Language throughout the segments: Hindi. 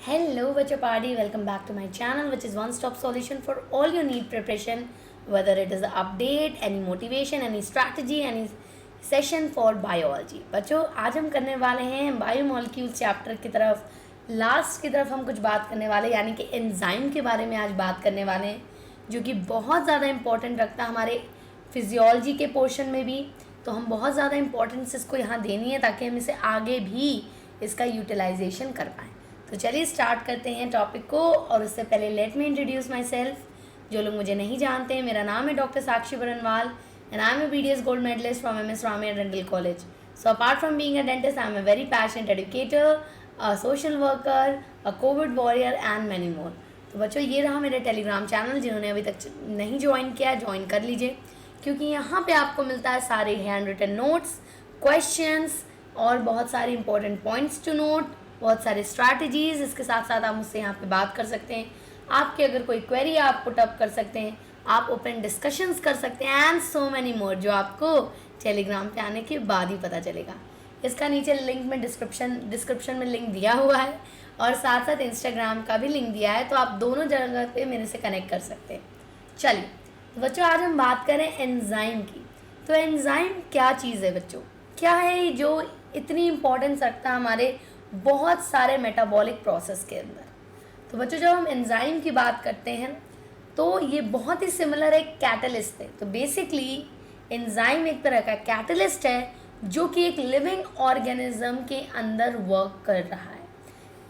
Hello, Vacha Party. Welcome back to my channel, which is one-stop solution for all your need preparation, whether it is the update, any motivation, any strategy, any session for biology. बच्चों आज हम करने वाले हैं बायोमोलिक्यूल चैप्टर की तरफ लास्ट की तरफ हम कुछ बात करने वाले यानी कि एंजाइम के बारे में आज बात करने वाले हैं, जो कि बहुत ज़्यादा इंपॉर्टेंट रखता है हमारे फिजियोलॉजी के पोर्शन में भी. तो हम बहुत ज़्यादा इंपॉर्टेंस इसको यहाँ देनी है ताकि हम इसे आगे भी इसका यूटिलाइजेशन कर पाएँ. तो चलिए स्टार्ट करते हैं टॉपिक को. और उससे पहले let me introduce myself. जो लोग मुझे नहीं जानते हैं, मेरा नाम है doctor Sakshi Barnwal and I am a BDS gold medalist from MS Ramaiah dental college. So apart from being a dentist I am a very passionate educator, a social worker, a covid warrior and many more. तो बच्चों ये रहा मेरे टेलीग्राम चैनल. जिन्होंने अभी तक नहीं ज्वाइन किया ज्वाइन कर लीजिए, क्योंकि यहाँ पे आपको मिलता है सारे हैंड रिटन नोट्स, क्वेश्चंस और बहुत सारे इंपॉर्टेंट पॉइंट्स टू नोट, बहुत सारे स्ट्रैटेजीज. इसके साथ साथ आप मुझसे यहाँ पे बात कर सकते हैं. आपकी अगर कोई क्वेरी आप पुट अप कर सकते हैं, आप ओपन डिस्कशंस कर सकते हैं एंड सो मैनी मोर, जो आपको टेलीग्राम पे आने के बाद ही पता चलेगा. इसका नीचे लिंक में डिस्क्रिप्शन में लिंक दिया हुआ है और साथ साथ इंस्टाग्राम का भी लिंक दिया है, तो आप दोनों जगह पे मेरे से कनेक्ट कर सकते हैं. चलिए बच्चों आज हम बात करें एंजाइम की. तो एंजाइम क्या चीज़ है बच्चों, क्या है जो इतनी इम्पोर्टेंस रखता है हमारे बहुत सारे मेटाबॉलिक प्रोसेस के अंदर. तो बच्चों जब हम एंजाइम की बात करते हैं तो ये बहुत ही सिमिलर एक कैटलिस्ट है. तो बेसिकली एंजाइम एक तरह का कैटलिस्ट है जो कि एक लिविंग ऑर्गेनिज्म के अंदर वर्क कर रहा है.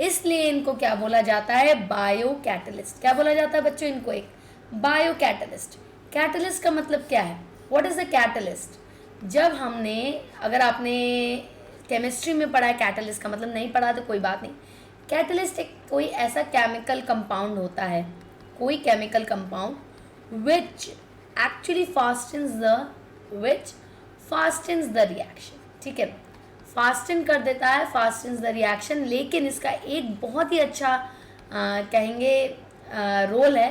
इसलिए इनको क्या बोला जाता है, बायो कैटलिस्ट. क्या बोला जाता है बच्चों इनको, एक बायो कैटलिस्ट. कैटलिस्ट का मतलब क्या है, व्हाट इज़ द कैटलिस्ट. जब हमने, अगर आपने केमिस्ट्री में पढ़ा है कैटलिस्ट का मतलब, नहीं पढ़ा तो कोई बात नहीं. कैटलिस्ट एक कोई ऐसा केमिकल कंपाउंड होता है, कोई chemical compound which actually fastens the reaction. ठीक है, फास्टन कर देता है, फास्टन्स द रिएक्शन. लेकिन इसका एक बहुत ही अच्छा कहेंगे रोल है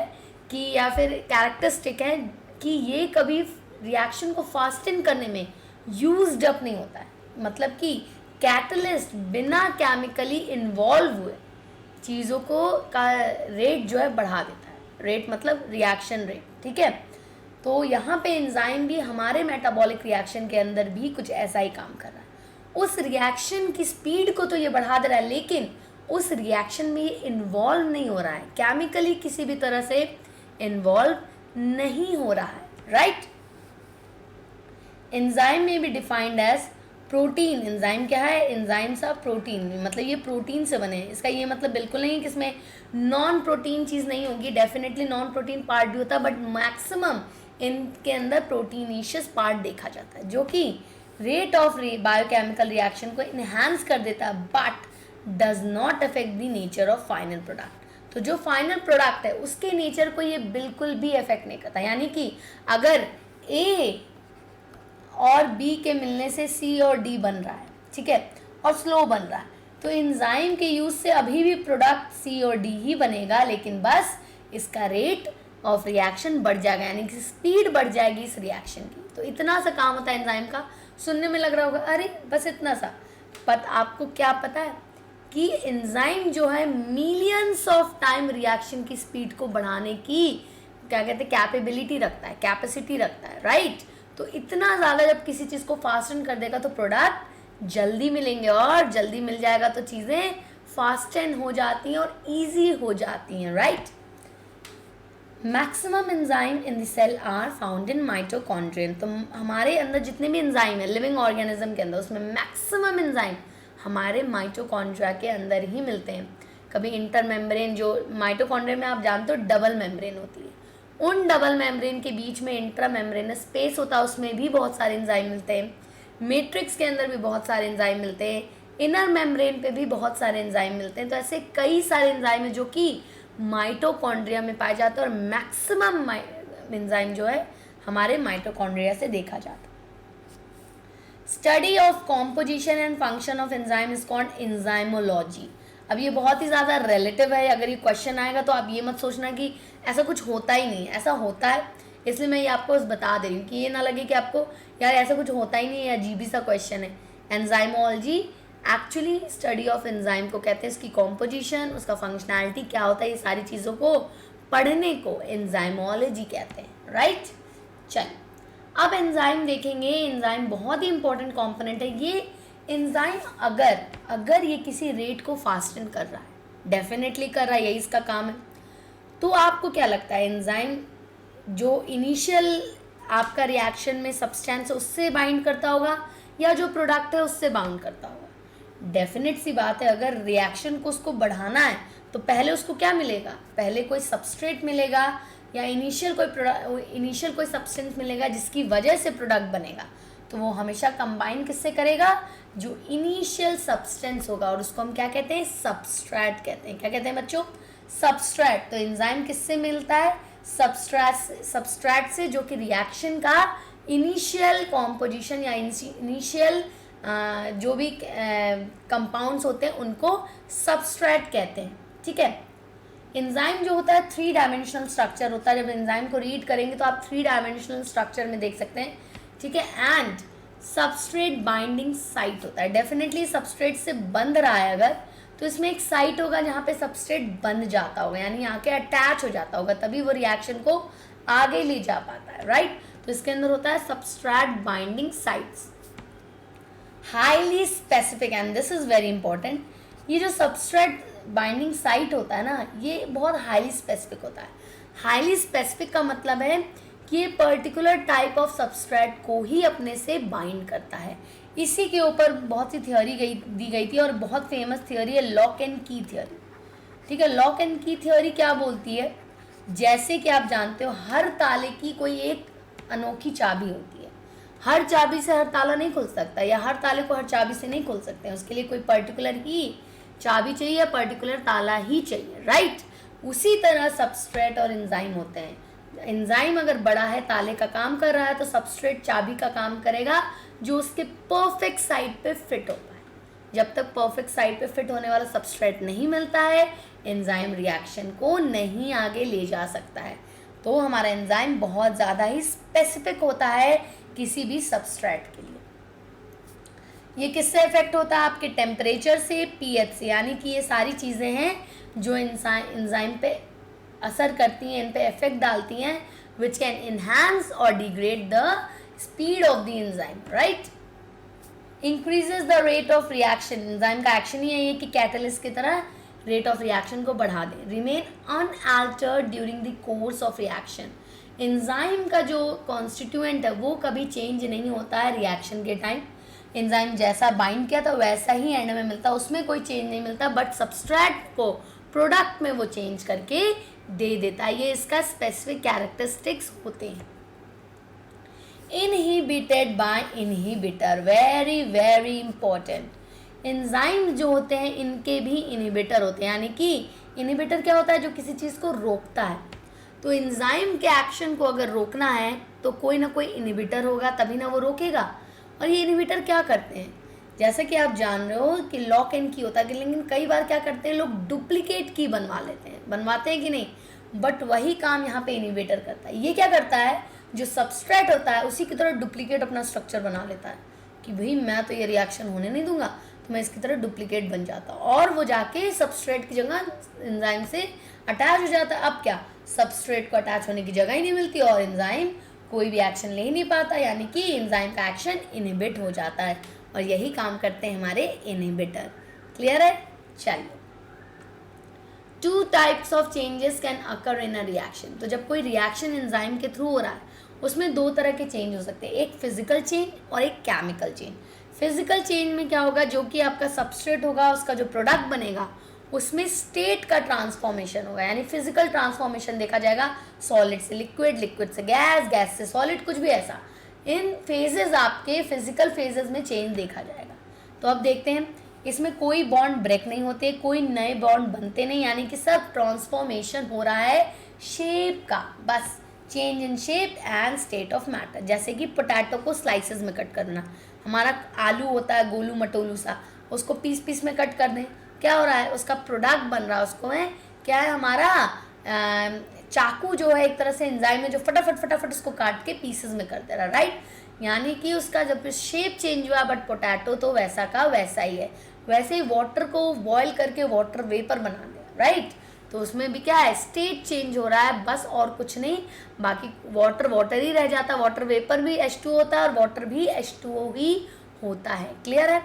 कि या फिर कैरेक्टरिस्टिक है कि ये कभी रिएक्शन को फास्टन करने में यूज्ड अप नहीं होता है. मतलब कि कैटलिस्ट बिना केमिकली इन्वॉल्व हुए चीज़ों को का रेट जो है बढ़ा देता है. रेट मतलब रिएक्शन रेट. ठीक है, तो यहाँ पे एंजाइम भी हमारे मेटाबॉलिक रिएक्शन के अंदर भी कुछ ऐसा ही काम कर रहा है. उस रिएक्शन की स्पीड को तो ये बढ़ा दे रहा है, लेकिन उस रिएक्शन में ये इन्वॉल्व नहीं हो रहा है, केमिकली किसी भी तरह से इन्वॉल्व नहीं हो रहा है. राइट. एंजाइम में भी डिफाइंड एज प्रोटीन. एंजाइम क्या है, एंजाइम्स ऑफ प्रोटीन, मतलब ये प्रोटीन से बने हैं. इसका ये मतलब बिल्कुल नहीं है कि इसमें नॉन प्रोटीन चीज़ नहीं होगी, डेफिनेटली नॉन प्रोटीन पार्ट भी होता है, बट मैक्सिमम इनके अंदर प्रोटीनिशियस पार्ट देखा जाता है, जो कि रेट ऑफ बायोकेमिकल रिएक्शन को इन्हांस कर देता है, but does not affect the nature of final product. तो जो फाइनल प्रोडक्ट है उसके नेचर को ये बिल्कुल भी अफेक्ट नहीं करता. यानी कि अगर ए और बी के मिलने से सी और डी बन रहा है, ठीक है, और स्लो बन रहा है, तो एंजाइम के यूज से अभी भी प्रोडक्ट सी और डी ही बनेगा, लेकिन बस इसका रेट ऑफ रिएक्शन बढ़ जाएगा, यानी कि स्पीड बढ़ जाएगी इस रिएक्शन की. तो इतना सा काम होता है एंजाइम का. सुनने में लग रहा होगा अरे बस इतना सा, पर आपको क्या पता है कि एंजाइम जो है मिलियंस ऑफ टाइम रिएक्शन की स्पीड को बढ़ाने की क्या कहते हैं कैपेबिलिटी रखता है, कैपेसिटी रखता है. राइट. तो इतना ज़्यादा जब किसी चीज़ को फास्टन कर देगा तो प्रोडक्ट जल्दी मिलेंगे, और जल्दी मिल जाएगा तो चीज़ें फास्टन हो जाती हैं और ईजी हो जाती हैं. Right. Maximum enzyme in the cell are found in mitochondrium. तो हमारे अंदर जितने भी एंजाइम है लिविंग ऑर्गेनिज्म के अंदर, उसमें मैक्सिमम एंजाइम हमारे माइटोकॉन्ड्रिया के अंदर ही मिलते हैं. कभी इंटर मेम्ब्रेन, जो माइटोकॉन्ड्रिया में आप जानते हो डबल मेम्ब्रेन होती है, उन डबल मेम्ब्रेन के बीच में इंट्रा मेम्ब्रेनस स्पेस होता है, उसमें भी बहुत सारे एंजाइम मिलते हैं. मैट्रिक्स के अंदर भी बहुत सारे एंजाइम मिलते हैं, इनर मेम्ब्रेन पे भी बहुत सारे एंजाइम मिलते हैं. तो ऐसे कई सारे एंजाइम हैं जो कि माइटोकॉन्ड्रिया में पाए जाते हैं, और मैक्सिमम एंजाइम जो है हमारे माइटोकॉन्ड्रिया से देखा जाता है. Study of composition and function of enzyme is called enzymology. अब ये बहुत ही ज़्यादा रिलेटिव है. अगर ये क्वेश्चन आएगा तो आप ये मत सोचना कि ऐसा कुछ होता ही नहीं, ऐसा होता है. इसलिए मैं ये आपको बता दे रही हूँ कि ये ना लगे कि आपको यार ऐसा कुछ होता ही नहीं है, अजीब सा क्वेश्चन है. Enzymology actually study of enzyme को कहते हैं, उसकी कॉम्पोजिशन, उसका फंक्शनैलिटी क्या होता है, ये सारी चीज़ों को पढ़ने को एंजाइमोलॉजी कहते हैं, राइट। चलिए अब एंजाइम देखेंगे। एंजाइम बहुत ही इंपॉर्टेंट कंपोनेंट है। ये एंजाइम अगर ये किसी रेट को फास्टन कर रहा है, डेफिनेटली कर रहा है, यही इसका काम है, तो आपको क्या लगता है एंजाइम जो इनिशियल आपका रिएक्शन में सब्सटेंस है उससे बाइंड करता होगा या जो प्रोडक्ट है उससे बाउंड करता होगा? डेफिनेट सी बात है, अगर रिएक्शन को उसको बढ़ाना है तो पहले उसको क्या मिलेगा, पहले कोई सबस्ट्रेट मिलेगा या इनिशियल कोई सब्सटेंस मिलेगा जिसकी वजह से प्रोडक्ट बनेगा। तो वो हमेशा कंबाइन किससे करेगा, जो इनिशियल सब्सटेंस होगा, और उसको हम क्या कहते हैं, सबस्ट्रेट कहते हैं। क्या कहते हैं बच्चों, सबस्ट्रेट। तो एंजाइम किससे मिलता है, सबस्ट्रेट से, जो कि रिएक्शन का इनिशियल कॉम्पोजिशन या इनिशियल जो भी कंपाउंड्स होते हैं उनको सबस्ट्रेट कहते हैं, ठीक है। एंजाइम जो होता है 3 डायमेंशनल स्ट्रक्चर होता है। जब एंजाइम को रीड करेंगे तो आप 3 डायमेंशनल स्ट्रक्चर में देख सकते हैं, ठीक है। एंड सबस्ट्रेट बाइंडिंग साइट होता है। डेफिनेटली सबस्ट्रेट से बंध रहा है अगर, तो इसमें एक साइट होगा जहाँ पे सबस्ट्रेट बंध जाता होगा, यानी यहाँ के अटैच हो जाता होगा, तभी वो रिएक्शन को आगे ले जा पाता है, राइट। तो इसके अंदर होता है substrate binding sites, highly specific, and this is very important. ये जो सबस्ट्रेट बाइंडिंग साइट होता है ना, ये बहुत हाईली स्पेसिफिक होता है। हाईली स्पेसिफिक का मतलब है कि ये पर्टिकुलर टाइप ऑफ सबस्ट्रेट को ही अपने से बाइंड करता है। इसी के ऊपर बहुत सी थ्योरी दी गई थी, और बहुत फेमस थ्योरी है लॉक एंड की थ्योरी, ठीक है। लॉक एंड की थ्योरी क्या बोलती है, जैसे कि आप जानते हो हर ताले की कोई एक अनोखी चाबी होती है। हर चाबी से हर ताला नहीं खुल सकता, या हर ताले को हर चाबी से नहीं खोल सकते हैं, उसके लिए कोई पर्टिकुलर ही चाबी चाहिए या पर्टिकुलर ताला ही चाहिए, राइट। उसी तरह सबस्ट्रेट और एंजाइम होते हैं। एंजाइम अगर बड़ा है, ताले का काम कर रहा है, तो सबस्ट्रेट चाबी का काम करेगा, जो उसके परफेक्ट साइड पे फिट होता है। जब तक परफेक्ट साइड पे फिट होने वाला सबस्ट्रेट नहीं मिलता है, एंजाइम रिएक्शन को नहीं आगे ले जा सकता है। तो हमारा एंजाइम बहुत ज़्यादा ही स्पेसिफिक होता है किसी भी सबस्ट्रेट के लिए। ये किससे इफेक्ट होता है, आपके टेम्परेचर से, पीएच से, यानी कि ये सारी चीज़ें हैं जो एंजाइम पे असर करती हैं, इन पे इफेक्ट डालती हैं, विच कैन इन्हांस और degrade the speed of the enzyme, right. Increases the rate of reaction, enzyme का एक्शन ही है कि कैटलिस्ट की तरह रेट ऑफ रिएक्शन को बढ़ा दें। Remain unaltered during the course of reaction, enzyme का जो कॉन्स्टिट्यूएंट है वो कभी चेंज नहीं होता है रिएक्शन के टाइम। एंजाइम जैसा बाइंड किया था वैसा ही एंड में मिलता है, उसमें कोई चेंज नहीं मिलता, बट सबस्ट्रेट को प्रोडक्ट में वो चेंज करके दे देता है। ये इसका स्पेसिफिक कैरेक्टरिस्टिक्स होते हैं। Inhibited by inhibitor, very very important. Enzyme जो होते हैं इनके भी इनहिबिटर होते हैं, यानी कि इनहिबिटर क्या होता है, जो किसी चीज़ को रोकता है। तो एंजाइम के एक्शन को अगर रोकना है तो कोई ना कोई इनहिबिटर होगा, तभी ना वो रोकेगा। और ये इनहिबिटर क्या करते हैं, जैसे कि आप जान रहे हो कि लॉक एंड की होता है, लेकिन कई बार क्या करते हैं लोग, डुप्लीकेट की बनवा लेते हैं, बनवाते हैं कि नहीं, बट वही काम यहाँ पे इनहिबिटर करता है। ये क्या करता है, जो सबस्ट्रेट होता है उसी की तरह डुप्लीकेट अपना स्ट्रक्चर बना लेता है कि भाई मैं तो ये रिएक्शन होने नहीं दूंगा, तो मैं इसकी तरह डुप्लीकेट बन जाता हूँ, और वो जाके सबस्ट्रेट की जगह एंजाइम से अटैच हो जाता है। अब क्या, सबस्ट्रेट को अटैच होने की जगह ही नहीं मिलती और एंजाइम कोई भी एक्शन ले ही नहीं पाता, यानी कि एंजाइम का एक्शन इनहिबिट हो जाता है, और यही काम करते हैं हमारे इनहिबिटर। क्लियर है। चलिए, 2 types of changes can occur in a reaction. तो जब कोई रिएक्शन एंजाइम के थ्रू हो रहा है उसमें 2 तरह के चेंज हो सकते हैं, एक फिजिकल चेंज और एक केमिकल चेंज। फिजिकल चेंज में क्या होगा, जो कि आपका सबस्ट्रेट होगा उसका जो प्रोडक्ट बनेगा उसमें स्टेट का ट्रांसफॉर्मेशन होगा, यानी फिजिकल ट्रांसफॉर्मेशन देखा जाएगा, सॉलिड से लिक्विड, लिक्विड से गैस, गैस से सॉलिड, कुछ भी ऐसा। इन फेजेस आपके फिजिकल फेजेस में चेंज देखा जाएगा। तो अब देखते हैं, इसमें कोई बॉन्ड ब्रेक नहीं होते, कोई नए बॉन्ड बनते नहीं, यानी कि सब ट्रांसफॉर्मेशन हो रहा है शेप का, बस change in shape and state of matter. जैसे कि पोटैटो को स्लाइसेस में कट करना, हमारा आलू होता है गोलू मटोलू सा, उसको पीस पीस में कट कर दें, क्या हो रहा है, उसका प्रोडक्ट बन रहा है, उसको है क्या है, हमारा चाकू जो है एक तरह से एंजाइम में जो फटाफट फटाफट उसको काट के पीसेस में कर दे रहा, राइट। यानी कि उसका जब शेप चेंज हुआ, बट पोटैटो तो वैसा का वैसा ही है, वैसे ही वाटर को बॉयल करके वाटर वेपर बना दिया, राइट। तो उसमें भी क्या है, स्टेट चेंज हो रहा है बस, और कुछ नहीं। बाकी वाटर वाटर ही रह जाता है, वाटर वेपर भी H2O होता है और वाटर भी H2O ही होता है। क्लियर है।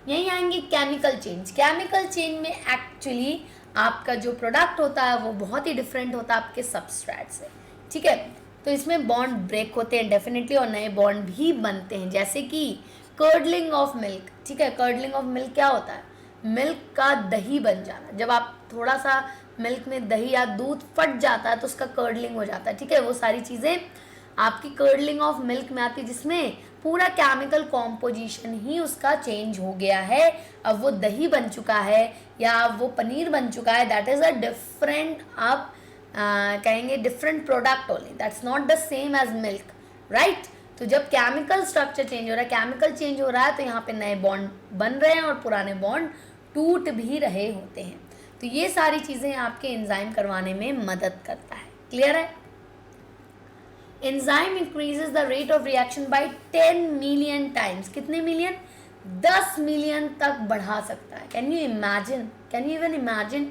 यहीं आएंगे केमिकल चेंज। केमिकल चेंज में एक्चुअली आपका जो प्रोडक्ट होता है वो बहुत ही डिफरेंट होता है आपके सबस्ट्रेट से, ठीक है। तो इसमें बॉन्ड ब्रेक होते हैं डेफिनेटली, और नए बॉन्ड भी बनते हैं, जैसे कि कर्डलिंग ऑफ मिल्क, ठीक है। कर्डलिंग ऑफ मिल्क क्या होता है, मिल्क का दही बन जाना। जब आप थोड़ा सा मिल्क में दही या दूध फट जाता है तो उसका कर्डलिंग हो जाता है, ठीक है। वो सारी चीज़ें आपकी कर्डलिंग ऑफ मिल्क में आती है, जिसमें पूरा केमिकल कॉम्पोजिशन ही उसका चेंज हो गया है। अब वो दही बन चुका है या अब वो पनीर बन चुका है, दैट इज़ अ डिफरेंट, आप कहेंगे different product only, that's not the same as milk, right. तो जब केमिकल स्ट्रक्चर चेंज हो रहा है, केमिकल चेंज हो रहा है, तो यहाँ पे नए बॉन्ड बन रहे हैं और पुराने बॉन्ड टूट भी रहे होते हैं। तो ये सारी चीज़ें आपके एंजाइम करवाने में मदद करता है। क्लियर है। Enzyme increases the rate of reaction by 10 million times. कितने मिलियन, 10 मिलियन तक बढ़ा सकता है। Can you even imagine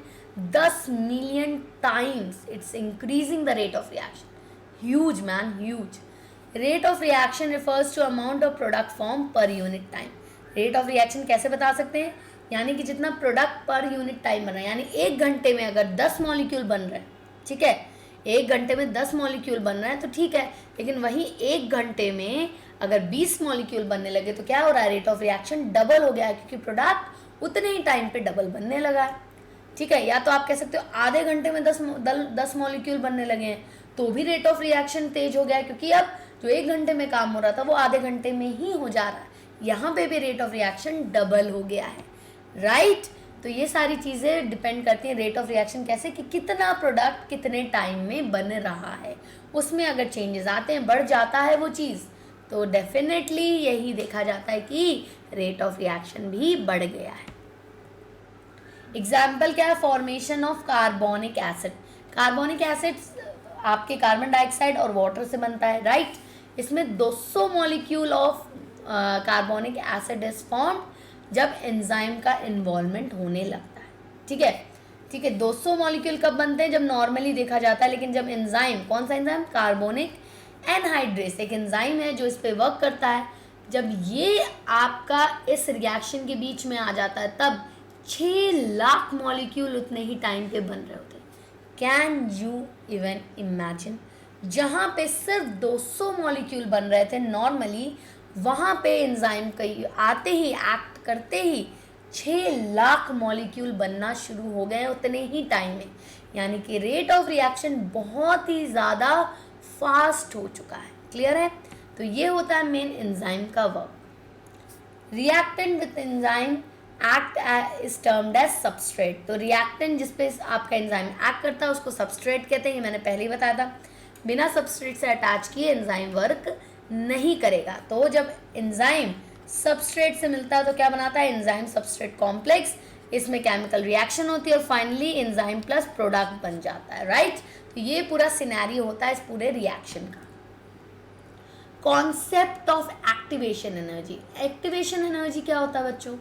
10 million times it's increasing the rate of reaction. Huge man, huge. Rate of reaction refers to amount of product form per unit time. Rate of reaction कैसे बता सकते हैं, यानी कि जितना प्रोडक्ट पर यूनिट टाइम बन रहा है, यानी 1 घंटे में अगर 10 मॉलिक्यूल बन रहे हैं, ठीक है, 1 घंटे में 10 मॉलिक्यूल बन रहे हैं तो ठीक है, लेकिन वही 1 घंटे में अगर 20 मॉलिक्यूल बनने लगे तो क्या हो रहा है, रेट ऑफ रिएक्शन डबल हो गया है, क्योंकि प्रोडक्ट उतने ही टाइम पे डबल बनने लगा है, ठीक है। या तो आप कह सकते हो आधे घंटे में 10 मॉलिक्यूल बनने लगे हैं तो भी रेट ऑफ रिएक्शन तेज हो गया है, क्योंकि अब जो 1 घंटे में काम हो रहा था वो आधे घंटे में ही हो जा रहा है। यहाँ पे भी रेट ऑफ रिएक्शन डबल हो गया है, राइट। तो ये सारी चीज़ें डिपेंड करती हैं रेट ऑफ रिएक्शन कैसे, कि कितना प्रोडक्ट कितने टाइम में बन रहा है, उसमें अगर चेंजेस आते हैं, बढ़ जाता है वो चीज़, तो डेफिनेटली यही देखा जाता है कि रेट ऑफ रिएक्शन भी बढ़ गया है। एग्जाम्पल क्या है, formation of carbonic acid. Carbonic acid आपके कार्बन डाइऑक्साइड और वाटर से बनता है, राइट। इसमें 200 molecule of carbonic acid is form जब एंजाइम का इन्वॉल्वमेंट होने लगता है, ठीक है, ठीक है। 200 मॉलिक्यूल कब बनते हैं, जब नॉर्मली देखा जाता है, लेकिन जब एंजाइम, कौन सा एंजाइम, कार्बोनिक एनहाइड्रेस एक एंजाइम है जो इस पे वर्क करता है, जब ये आपका इस रिएक्शन के बीच में आ जाता है तब 6 लाख मॉलिक्यूल उतने ही टाइम पे बन रहे होते हैं। कैन यू इवन इमेजिन, जहाँ पे सिर्फ 200 मॉलिक्यूल बन रहे थे नॉर्मली, वहाँ पे एंजाइम कई आते ही, एक्ट करते ही 6 लाख मॉलिक्यूल बनना शुरू हो गए उतने ही टाइम में, यानी कि रेट ऑफ रिएक्शन बहुत ही ज़्यादा फास्ट हो चुका है। क्लियर है। तो ये होता है मेन एंजाइम का work. Reactant with enzyme act is termed as substrate. तो रिएक्टेंट जिस पे आपका एंजाइम एक्ट करता है उसको सबस्ट्रेट कहते हैं, ये मैंने पहले ही बताया था। बिना सबस्ट्रेट से अटैच किए एंजाइम वर्क नहीं करेगा। तो जब एंजाइम सबस्ट्रेट से मिलता है तो क्या बनाता है, एंजाइम सबस्ट्रेट कॉम्प्लेक्स, इसमें केमिकल रिएक्शन होती है और फाइनली एंजाइम प्लस प्रोडक्ट बन जाता है, राइट। तो ये पूरा सिनेरियो होता है इस पूरे रिएक्शन का। Concept of activation energy. Activation energy क्या होता है बच्चों,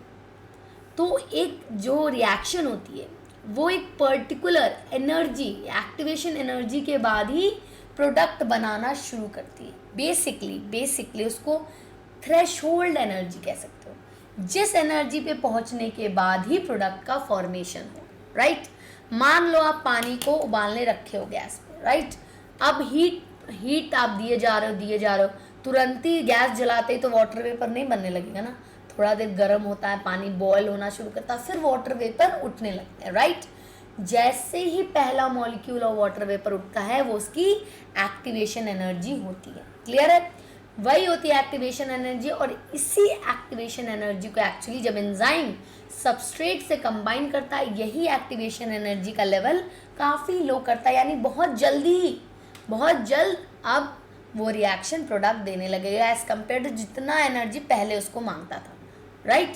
तो एक जो रिएक्शन होती है वो एक पर्टिकुलर एनर्जी, एक्टिवेशन एनर्जी के बाद ही प्रोडक्ट बनाना शुरू करती है। बेसिकली उसको थ्रेशोल्ड एनर्जी कह सकते हो, जिस एनर्जी पे पहुंचने के बाद ही प्रोडक्ट का फॉर्मेशन हो, राइट। मान लो आप पानी को उबालने रखे हो गैस पे, राइट। अब हीट आप दिए जा रहे हो, तुरंत ही गैस जलाते ही तो वाटर वेपर नहीं बनने लगेगा ना, थोड़ा देर गर्म होता है, पानी बॉयल होना शुरू करता है, फिर वाटर वेपर उठने लगते हैं, राइट। जैसे ही पहला मॉलिक्यूल ऑफ वाटर वेपर उठता है वो उसकी एक्टिवेशन एनर्जी होती है। क्लियर है। वही होती है एक्टिवेशन एनर्जी, और इसी एक्टिवेशन एनर्जी को एक्चुअली जब एंजाइम सबस्ट्रेट से कंबाइन करता है, यही एक्टिवेशन एनर्जी का लेवल काफ़ी लो करता है, यानी बहुत जल्द अब वो रिएक्शन प्रोडक्ट देने लगेगा एज कम्पेयर टू जितना एनर्जी पहले उसको मांगता था, राइट।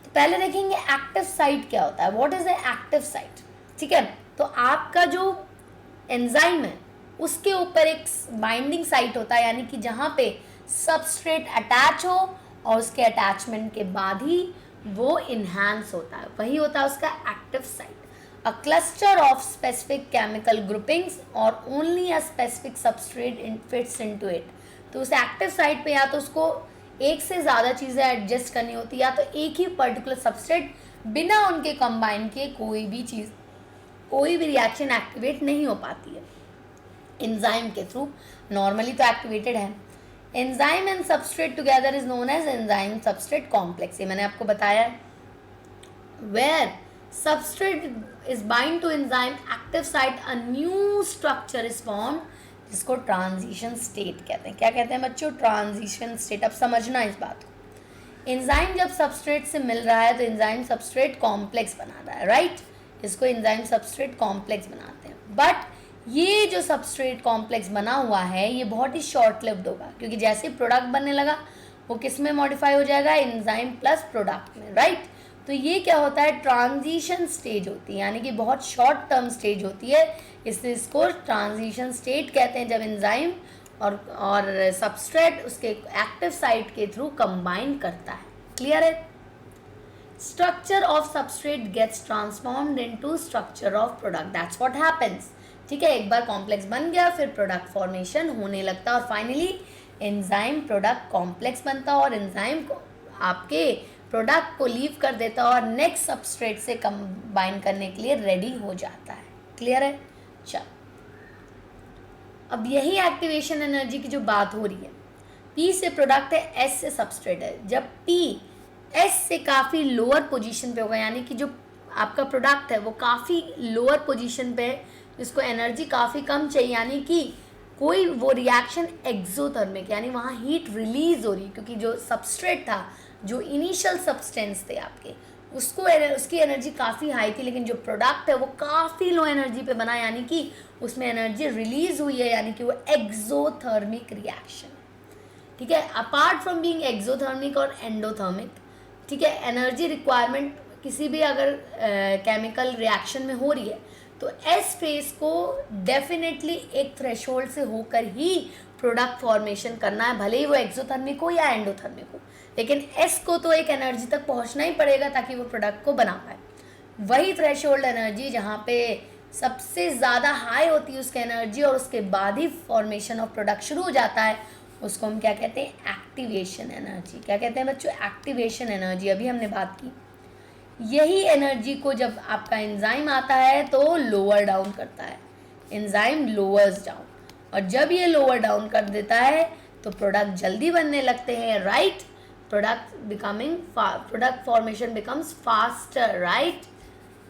तो पहले देखेंगे एक्टिव साइट क्या होता है, what is the active site, ठीक है। तो आपका जो एंजाइम है उसके ऊपर एक बाइंडिंग साइट होता है, यानी कि जहाँ पे सबस्ट्रेट अटैच हो और उसके अटैचमेंट के बाद ही वो इन्हांस होता है, वही होता है उसका active site. A cluster of specific chemical groupings और only a specific substrate fits into it. तो उस एक्टिव साइट पे या तो उसको एक से ज़्यादा चीज़ें एडजस्ट करनी होती है, या तो एक ही पर्टिकुलर सबस्ट्रेट बिना उनके कंबाइन के कोई भी चीज़, कोई भी रिएक्शन एक्टिवेट नहीं हो पाती है एंजाइम के थ्रू। नॉर्मली तो एक्टिवेटेड है। Enzyme and substrate together is known as enzyme substrate complex, ये मैंने आपको बताया है। Where substrate is bind to enzyme active site a new structure is form, जिसको ट्रांजिशन स्टेट कहते हैं। क्या कहते हैं बच्चों? Transition state. अब समझना इस बात को। एंजाइम जब सबस्ट्रेट से मिल रहा है तो एंजाइम सबस्ट्रेट कॉम्प्लेक्स बना रहा है, राइट? इसको एंजाइम सबस्ट्रेट कॉम्प्लेक्स बनाते हैं। बट ये जो सबस्ट्रेट कॉम्प्लेक्स बना हुआ है ये बहुत ही शॉर्ट लिव्ड होगा, क्योंकि जैसे ही प्रोडक्ट बनने लगा वो किस में मॉडिफाई हो जाएगा? एंजाइम प्लस प्रोडक्ट में, राइट? तो ये क्या होता है? ट्रांजिशन स्टेज होती है, यानी कि बहुत शॉर्ट टर्म स्टेज होती है, इसलिए इसको ट्रांजिशन स्टेट कहते हैं, जब एंजाइम और सबस्ट्रेट उसके एक्टिव साइट के थ्रू कंबाइन करता है। क्लियर है? Structure of substrate gets transformed into structure of product, that's what happens. ठीक है, एक बार कॉम्प्लेक्स बन गया फिर प्रोडक्ट फॉर्मेशन होने लगता है और फाइनली एंजाइम प्रोडक्ट कॉम्प्लेक्स बनता है और एंजाइम को आपके प्रोडक्ट को लीव कर देता है और नेक्स्ट सबस्ट्रेट से कंबाइन करने के लिए रेडी हो जाता है। क्लियर है? चल, अब यही एक्टिवेशन एनर्जी की जो बात हो रही है, P से प्रोडक्ट है, S से सबस्ट्रेट है। जब P S से काफ़ी लोअर पोजीशन पे होगा, यानी कि जो आपका प्रोडक्ट है वो काफ़ी लोअर पोजीशन पे है, जिसको एनर्जी काफ़ी कम चाहिए, यानी कि कोई वो रिएक्शन एक्सोथर्मिक, यानी वहाँ हीट रिलीज हो रही, क्योंकि जो सबस्ट्रेट था, जो इनिशियल सब्सटेंस थे आपके, उसकी एनर्जी काफ़ी हाई थी, लेकिन जो प्रोडक्ट है वो काफ़ी लो एनर्जी पे बना, यानी कि उसमें एनर्जी रिलीज हुई है, यानी कि वो एक्सोथर्मिक रिएक्शन। ठीक है, अपार्ट फ्रॉम बीइंग एक्सोथर्मिक और एंडोथर्मिक, ठीक है, एनर्जी रिक्वायरमेंट किसी भी अगर केमिकल रिएक्शन में हो रही है तो एस फेज को डेफिनेटली एक थ्रेशोल्ड से होकर ही प्रोडक्ट फॉर्मेशन करना है, भले ही वो एक्सोथर्मिक हो या एंडोथर्मिक हो, लेकिन एस को तो एक एनर्जी तक पहुंचना ही पड़ेगा ताकि वो प्रोडक्ट को बना पाए। वही थ्रेशोल्ड एनर्जी जहाँ पे सबसे ज़्यादा हाई होती है उसकी एनर्जी और उसके बाद ही फॉर्मेशन ऑफ प्रोडक्ट शुरू हो जाता है, उसको हम क्या कहते हैं? Activation energy. क्या कहते हैं बच्चों? Activation energy. अभी हमने बात की, यही एनर्जी को जब आपका एंजाइम आता है तो लोअर डाउन करता है, एंजाइम लोअर्स डाउन, और जब ये लोअर डाउन कर देता है तो प्रोडक्ट जल्दी बनने लगते हैं, right? Product formation becomes faster, right?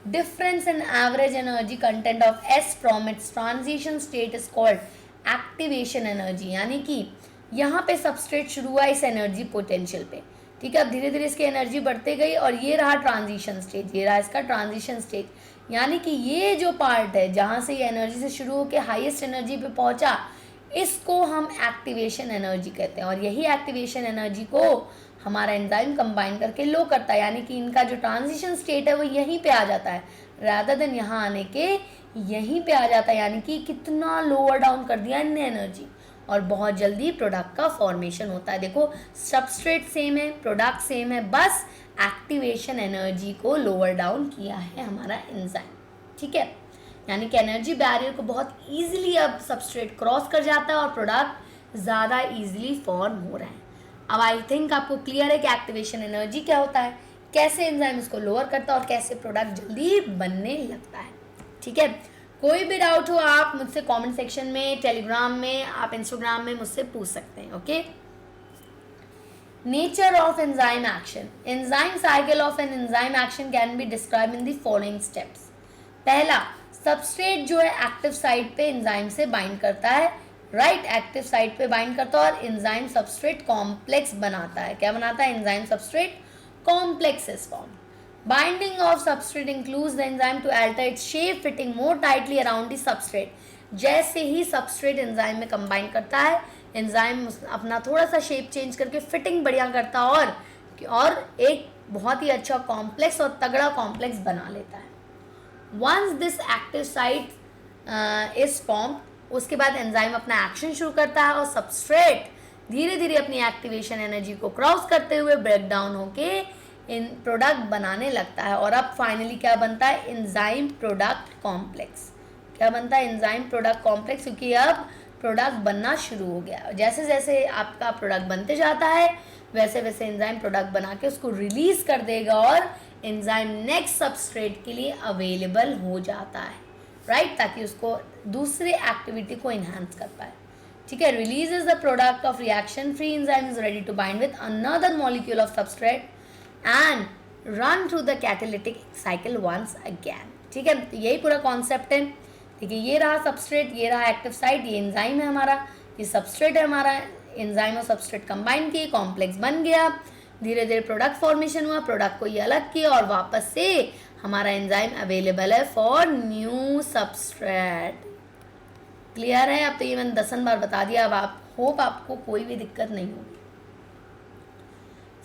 Difference in average energy content of S from its transition state is called activation energy, यानी कि यहाँ पे सबस्ट्रेट शुरू हुआ इस एनर्जी पोटेंशियल पे, ठीक है, अब धीरे धीरे इसकी एनर्जी बढ़ते गई और ये रहा ट्रांजिशन स्टेज, ये रहा इसका ट्रांजिशन स्टेज, यानी कि ये जो पार्ट है जहाँ से ये एनर्जी से शुरू होकर हाईएस्ट एनर्जी पे पहुँचा, इसको हम एक्टिवेशन एनर्जी कहते हैं, और यही एक्टिवेशन एनर्जी को हमारा एंजाइम कंबाइन करके लो करता है, यानी कि इनका जो ट्रांजिशन स्टेट है वो यहीं पे आ जाता है, रादर देन यहाँ आने के यहीं पे आ जाता है, यानी कि कितना लोअर डाउन कर दिया इनने एनर्जी और बहुत जल्दी प्रोडक्ट का फॉर्मेशन होता है। देखो, सबस्ट्रेट सेम है, प्रोडक्ट सेम है, बस एक्टिवेशन एनर्जी को लोअर डाउन किया है हमारा एंजाइम। ठीक है, यानी कि एनर्जी बैरियर को बहुत ईजिली अब सबस्ट्रेट क्रॉस कर जाता है और प्रोडक्ट ज़्यादा ईजिली फॉर्म हो रहा है। अब आई थिंक आपको क्लियर है कि एक्टिवेशन एनर्जी क्या होता है, कैसे एंजाइम इसको लोअर करता है और कैसे प्रोडक्ट जल्दी बनने लगता है। ठीक है, कोई भी डाउट हो आप मुझसे कमेंट सेक्शन में, टेलीग्राम में, आप इंस्टाग्राम में मुझसे पूछ सकते हैं। Okay, nature of enzyme action. Enzyme cycle of an enzyme action can be describe in the following steps. पहला, सबस्ट्रेट जो है एक्टिव साइट पे एंजाइम से बाइंड करता है, राइट, एक्टिव साइट पे बाइंड करता है और एंजाइम सबस्ट्रेट कॉम्प्लेक्स बनाता है। क्या बनाता है? Enzyme substrate complex is form. Binding of substrate includes the enzyme to alter its shape fitting more tightly around the substrate. जैसे ही सबस्ट्रेट एंजाइम में कंबाइन करता है, एंजाइम अपना थोड़ा सा शेप चेंज करके फिटिंग बढ़िया करता है और एक बहुत ही अच्छा कॉम्प्लेक्स और तगड़ा कॉम्प्लेक्स बना लेता है। Once this active site is form, उसके बाद एंजाइम अपना एक्शन शुरू करता है और सबस्ट्रेट धीरे धीरे अपनी एक्टिवेशन एनर्जी को क्रॉस करते हुए ब्रेक डाउन होके इन प्रोडक्ट बनाने लगता है और अब फाइनली क्या बनता है, एंजाइम प्रोडक्ट कॉम्प्लेक्स। क्या बनता है, एंजाइम प्रोडक्ट कॉम्प्लेक्स, क्योंकि अब प्रोडक्ट बनना शुरू हो गया। जैसे जैसे आपका प्रोडक्ट बनते जाता है वैसे वैसे एंजाइम प्रोडक्ट बना के उसको रिलीज कर देगा और एंजाइम नेक्स्ट सबस्ट्रेट के लिए अवेलेबल हो जाता है, राइट, ताकि उसको दूसरे एक्टिविटी को इन्हांस कर पाए। ठीक है, release is the product of reaction free enzyme is ready to bind with another molecule of substrate and run through the catalytic cycle once again. ठीक है, तो यही पूरा कॉन्सेप्ट है। देखिए, ये रहा सबस्ट्रेट, ये रहा एक्टिव साइट, ये एंजाइम है हमारा, ये सबस्ट्रेट है हमारा, एंजाइम और सबस्ट्रेट कंबाइन किए, कॉम्प्लेक्स बन गया, धीरे धीरे प्रोडक्ट फॉर्मेशन हुआ, प्रोडक्ट को ये अलग किया और वापस से हमारा एंजाइम अवेलेबल है फॉर न्यू सबस्ट्रेट। क्लियर है? अब तो ये मैंने 10 बार बता दिया, अब आप होप आपको कोई भी दिक्कत नहीं होगी।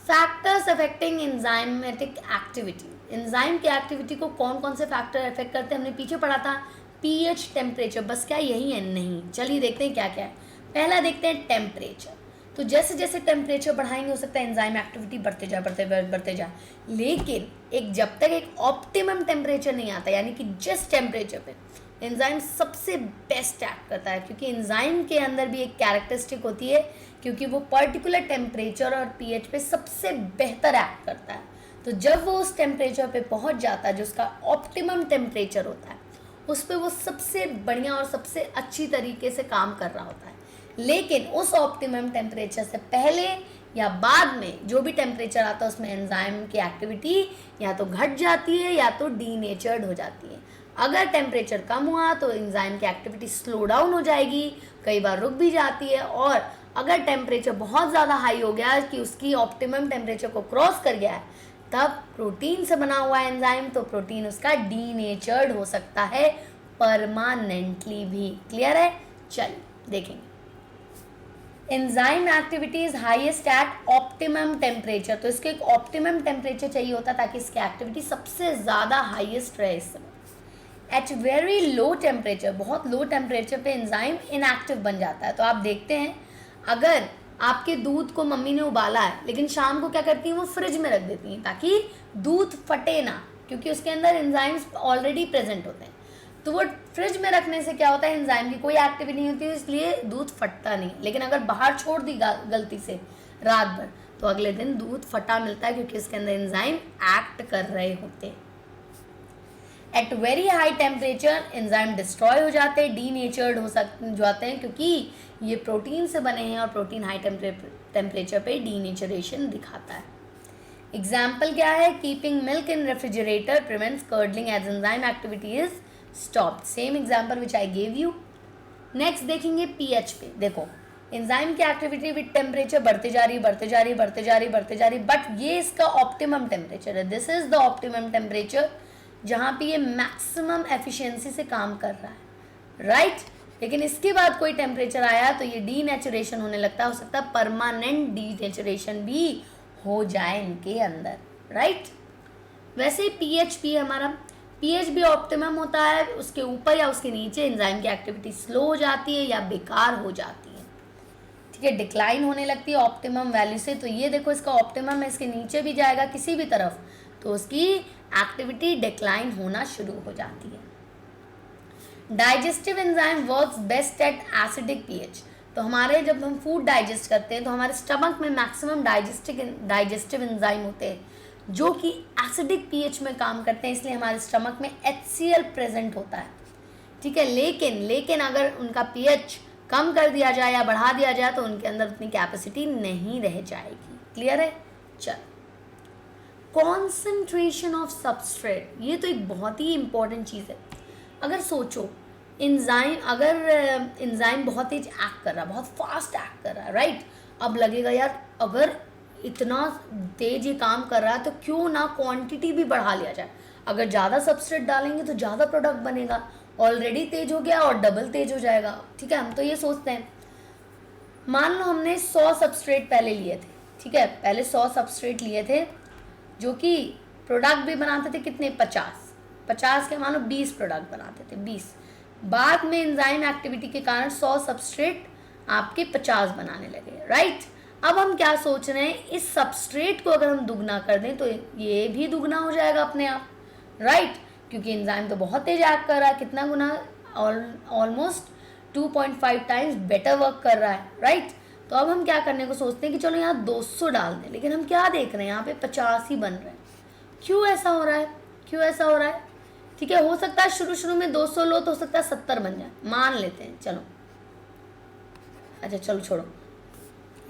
Factors affecting enzymatic activity. Enzyme की एक्टिविटी को कौन कौन से फैक्टर अफेक्ट करते हैं, हमने पीछे पढ़ा था। पीएच, टेम्परेचर, बस क्या यही है? नहीं। चलिए देखते हैं क्या क्या है। पहला देखते हैं टेम्परेचर। तो जैसे जैसे टेम्परेचर बढ़ाएंगे हो सकता है एंजाइम एक्टिविटी बढ़ते जाए, लेकिन एक जब तक एक ऑप्टिमम टेम्परेचर नहीं आता, यानी कि जिस टेम्परेचर पे एंजाइम सबसे बेस्ट एक्ट करता है, क्योंकि एंजाइम के अंदर भी एक कैरेक्टरिस्टिक होती है, क्योंकि वो पर्टिकुलर टेम्परेचर और पीएच पे सबसे बेहतर एक्ट करता है। तो जब वो उस टेम्परेचर पे पहुंच जाता है जो उसका ऑप्टिमम टेम्परेचर होता है, उस पर वो सबसे बढ़िया और सबसे अच्छी तरीके से काम कर रहा होता है। लेकिन उस ऑप्टिमम टेम्परेचर से पहले या बाद में जो भी टेम्परेचर आता है उसमें एंजाइम की एक्टिविटी या तो घट जाती है या तो डीनेचर्ड हो जाती है। अगर टेम्परेचर कम हुआ तो एंजाइम की एक्टिविटी स्लो डाउन हो जाएगी, कई बार रुक भी जाती है, और अगर टेम्परेचर बहुत ज़्यादा हाई हो गया कि उसकी ऑप्टिमम टेम्परेचर को क्रॉस कर गया है, तब प्रोटीन से बना हुआ एंजाइम, तो प्रोटीन उसका डीनेचर्ड हो सकता है परमानेंटली भी। क्लियर है? चलिए देखेंगे। Enzyme activity is highest eight optimum temperature. तो इसको एक ऑप्टिमम टेम्परेचर चाहिए होता है ताकि इसकी एक्टिविटी सबसे ज़्यादा हाईएस्ट रहे इस समय। एट वेरी लो टेम्परेचर, बहुत लो टेम्परेचर पे एंजाइम इनएक्टिव बन जाता है। तो आप देखते हैं, अगर आपके दूध को मम्मी ने उबाला है लेकिन शाम को क्या करती हैं, वो फ्रिज में रख देती हैं ताकि दूध फटे ना, क्योंकि उसके अंदर एंजाइम्स ऑलरेडी प्रेजेंट होते हैं। तो वो फ्रिज में रखने से क्या होता है, एंजाइम की कोई एक्टिविटी नहीं होती, इसलिए दूध फटता नहीं। लेकिन अगर बाहर छोड़ दी गलती से रात भर, तो अगले दिन दूध फटा मिलता है, क्योंकि इसके अंदर एंजाइम एक्ट कर रहे होते हैं। At very high temperature enzyme destroy हो जाते हैं, डीनेचर्ड हो जाते हैं, क्योंकि ये प्रोटीन से बने हैं और प्रोटीन हाई टेम्परेचर पे डीनेचरेशन दिखाता है। एग्जाम्पल क्या है, keeping milk in refrigerator prevents curdling as enzyme activity is stopped. Same example which I gave you. Next देखेंगे पीएच पे। देखो, एंजाइम की एक्टिविटी विद टेम्परेचर बढ़ते जा रही, बट ये इसका ऑप्टिमम टेम्परेचर है। This is the optimum temperature जहाँ पे ये मैक्सिमम एफिशिएंसी से काम कर रहा है, राइट। लेकिन इसके बाद कोई टेम्परेचर आया तो ये डीनेचुरेशन होने लगता है, हो सकता है परमानेंट डीनेचुरेशन भी हो जाए इनके अंदर, राइट। वैसे ही पीएच भी हमारा, पीएच भी ऑप्टिमम होता है, उसके ऊपर या उसके नीचे एंजाइम की एक्टिविटी स्लो हो जाती है या बेकार हो जाती है। ठीक है, डिक्लाइन होने लगती है ऑप्टिमम वैल्यू से। तो ये देखो, इसका ऑप्टिमम है, इसके नीचे भी जाएगा किसी भी तरफ तो उसकी एक्टिविटी डिक्लाइन होना शुरू हो जाती है। Digestive enzyme works best at acidic pH. तो हमारे जब हम फूड डाइजेस्ट करते हैं तो हमारे स्टमक में मैक्सिमम डाइजेस्टिव एंजाइम होते हैं जो कि एसिडिक पीएच में काम करते हैं, इसलिए हमारे स्टमक में HCl प्रेजेंट होता है। ठीक है, लेकिन अगर उनका पीएच कम कर दिया जाए या बढ़ा दिया जाए तो उनके अंदर उतनी कैपेसिटी नहीं रह जाएगी। क्लियर है? चल, कॉन्सेंट्रेशन ऑफ सबस्ट्रेट, ये तो एक बहुत ही इंपॉर्टेंट चीज़ है। अगर सोचो, अगर एंजाइम बहुत तेज एक्ट कर रहा है, बहुत फास्ट एक्ट कर रहा है, राइट। अब लगेगा यार, अगर इतना तेज ये काम कर रहा है तो क्यों ना क्वांटिटी भी बढ़ा लिया जाए। अगर ज़्यादा सबस्ट्रेट डालेंगे तो ज़्यादा प्रोडक्ट बनेगा, ऑलरेडी तेज हो गया और डबल तेज हो जाएगा। ठीक है, हम तो ये सोचते हैं। मान लो हमने 100 सबस्ट्रेट पहले लिए थे, ठीक है, पहले 100 सबस्ट्रेट लिए थे जो कि प्रोडक्ट भी बनाते थे कितने, 50 के मान लो 20 प्रोडक्ट बनाते थे, 20। बाद में एंजाइम एक्टिविटी के कारण 100 सबस्ट्रेट आपके 50 बनाने लगे, राइट। अब हम क्या सोच रहे हैं, इस सबस्ट्रेट को अगर हम दुगना कर दें तो ये भी दुगना हो जाएगा अपने आप, राइट, क्योंकि एंजाइम तो बहुत तेज एक्ट कर रहा है, कितना गुना, ऑलमोस्ट 2.5 टाइम्स बेटर वर्क कर रहा है, राइट। तो अब हम क्या करने को सोचते हैं कि चलो यहाँ 200 डाल दें, लेकिन हम क्या देख रहे हैं यहाँ पे 50 ही बन रहे हैं। क्यों ऐसा हो रहा है, क्यों ऐसा हो रहा है? ठीक है, हो सकता है शुरू में 200 लो तो हो सकता है 70 बन जाए, मान लेते हैं, चलो अच्छा चलो छोड़ो,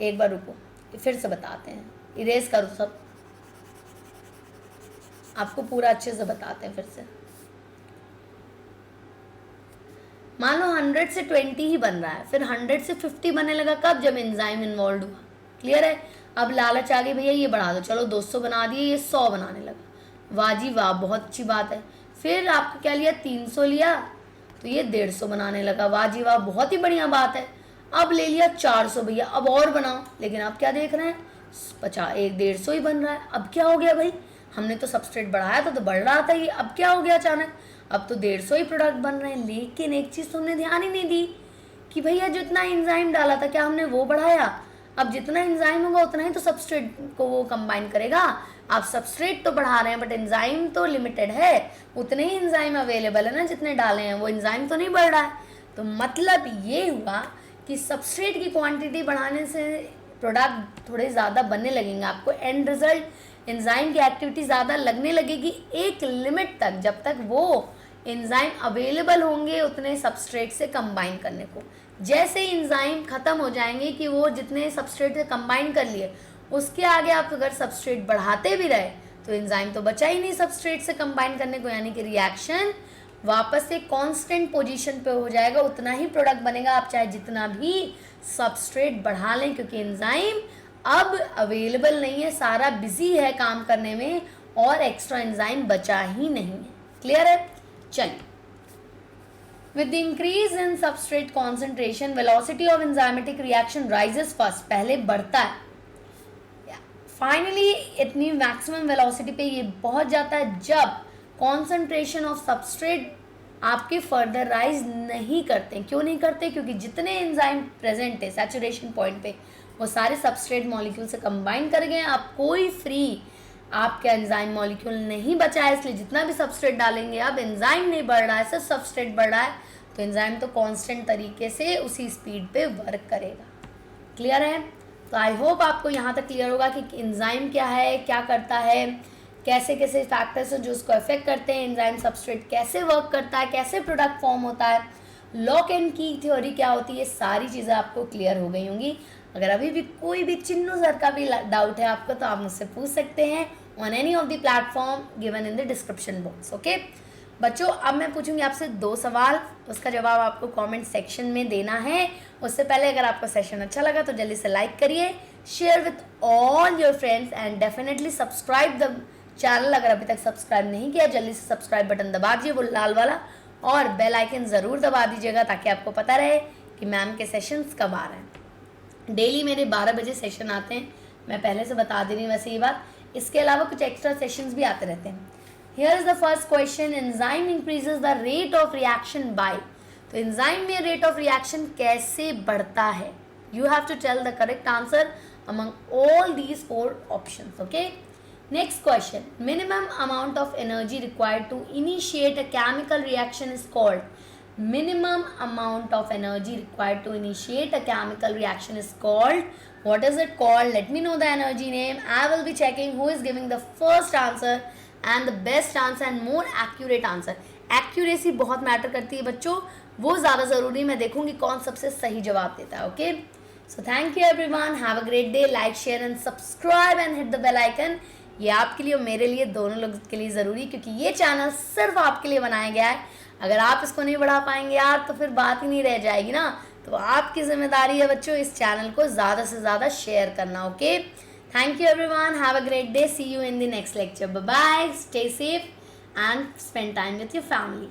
एक बार रुको, फिर से बताते हैं, इरेज करो सब, आपको पूरा अच्छे से बताते हैं फिर से। मान लो 100 से 20 ही बन रहा है, फिर 100 से 50 बनने लगा, कब? जब एंजाइम इन्वॉल्व हुआ। क्लियर है? अब लालच आ गई, भैया ये बढ़ा दो, चलो 200 बना दिए, ये 100 बनाने लगा, वाह जी वाह, बहुत अच्छी बात है। फिर आपको क्या लिया, 300 लिया तो ये 150 बनाने लगा, वाह जी वाह, बहुत ही बढ़िया बात है। अब ले लिया 400, भैया अब और बनाओ, लेकिन आप क्या देख रहे हैं, 150 ही बन रहा है। अब क्या हो गया भाई, हमने तो सबस्ट्रेट बढ़ाया था तो बढ़ रहा था ये, अब क्या हो गया अचानक, अब तो 150 ही प्रोडक्ट बन रहे हैं। लेकिन एक चीज़ तुमने ध्यान ही नहीं दी कि भैया जितना एंजाइम डाला था क्या हमने वो बढ़ाया? अब जितना एंजाइम होगा उतना ही तो सबस्ट्रेट को वो कंबाइन करेगा। आप सबस्ट्रेट तो बढ़ा रहे हैं बट एंजाइम तो लिमिटेड है, उतने ही एंजाइम अवेलेबल है ना जितने डाले हैं, वो एंजाइम तो नहीं बढ़ रहा है। तो मतलब ये हुआ कि सबस्ट्रेट की क्वांटिटी बढ़ाने से प्रोडक्ट थोड़े ज़्यादा बनने लगेंगे, आपको एंड रिजल्ट एंजाइम की एक्टिविटी ज़्यादा लगने लगेगी एक लिमिट तक, जब तक वो एंजाइम अवेलेबल होंगे उतने सबस्ट्रेट से कंबाइन करने को। जैसे ही एंजाइम ख़त्म हो जाएंगे कि वो जितने सबस्ट्रेट से कंबाइन कर लिए, उसके आगे आप अगर सबस्ट्रेट बढ़ाते भी रहे तो एंजाइम तो बचा ही नहीं सबस्ट्रेट से कंबाइन करने को, यानी कि रिएक्शन वापस से कांस्टेंट पोजीशन पे हो जाएगा, उतना ही प्रोडक्ट बनेगा, आप चाहे जितना भी सबस्ट्रेट बढ़ा लें, क्योंकि एंजाइम अब अवेलेबल नहीं है, सारा बिजी है काम करने में और एक्स्ट्रा एंजाइम बचा ही नहीं है। क्लियर है? चलिए, with the increase in substrate concentration velocity of enzymatic reaction rises first, पहले बढ़ता है, फाइनली इतनी मैक्सिमम वेलोसिटी पे ये पहुंच जाता है जब कॉन्सेंट्रेशन ऑफ सबस्ट्रेट आपके फर्दर राइज नहीं करते। क्यों नहीं करते? क्योंकि जितने एंजाइम प्रेजेंट है सैचुरेशन पॉइंट पे वो सारे सबस्ट्रेट मॉलिक्यूल से कंबाइन कर गए, अब कोई फ्री आपका एंजाइम मॉलिक्यूल नहीं बचा है, इसलिए जितना भी सबस्ट्रेट डालेंगे अब एंजाइम नहीं बढ़ रहा है, सिर्फ सबस्ट्रेट बढ़ रहा है, तो एंजाइम तो कांस्टेंट तरीके से उसी स्पीड पे वर्क करेगा। क्लियर है? तो आई होप आपको यहाँ तक क्लियर होगा कि एंजाइम क्या है, क्या करता है, कैसे कैसे फैक्टर्स हैं जो उसको अफेक्ट करते हैं, एंजाइम सबस्ट्रेट कैसे वर्क करता है, कैसे प्रोडक्ट फॉर्म होता है, लॉक एंड की थ्योरी क्या होती है, सारी चीज़ें आपको क्लियर हो गई होंगी। अगर अभी भी कोई भी चिन्नू सर का भी डाउट है आपको तो आप मुझसे पूछ सकते हैं on any of the platform given in the description box. Okay बच्चों, अब मैं पूछूंगी आपसे 2 सवाल, उसका जवाब आपको कमेंट सेक्शन में देना है। उससे पहले अगर आपको सेशन अच्छा लगा तो जल्दी से लाइक करिए, share with all your friends and definitely subscribe the channel. अगर अभी तक सब्सक्राइब नहीं किया जल्दी से सब्सक्राइब बटन दबा दीजिए, वो लाल वाला, और बेल आइकन ज़रूर दबा दीजिएगा ताकि आपको पता रहे कि मैम के सेशंस कब आ रहे हैं। डेली मेरे 12 बजे सेशन आते हैं, मैं पहले से बता दे रही हूँ वैसे ये बात। इसके अलावा कुछ एक्स्ट्रा सेशंस भी आते रहते हैं। Here is the first question, enzyme increases the rate of reaction by, तो एंजाइम में रेट ऑफ रिएक्शन कैसे बढ़ता है? You have to tell the correct answer among all these 4 options. Okay, next question, minimum amount of energy required to initiate a chemical reaction is called, minimum amount of energy required to initiate a chemical reaction is called, what is it called? Let me know the energy name. I will be checking who is giving the first answer and the best answer and more accurate answer. Accuracy बहुत मैटर करती है बच्चों, वो ज़्यादा ज़रूरी, मैं देखूंगी कौन सबसे सही जवाब देता है। Okay, so thank you everyone, have a great day, like share and subscribe and hit the bell icon. ये आपके लिए और मेरे लिए, दोनों लोगों के लिए ज़रूरी, क्योंकि ये चैनल सिर्फ आपके लिए बनाया गया है। अगर आप इसको नहीं बढ़ा पाएंगे यार तो फिर बात ही नहीं रह जाएगी ना। तो आपकी जिम्मेदारी है बच्चों इस चैनल को ज़्यादा से ज़्यादा शेयर करना। Okay, thank you everyone, have a great day, see you in the next lecture, bye bye, stay safe and spend time with your family.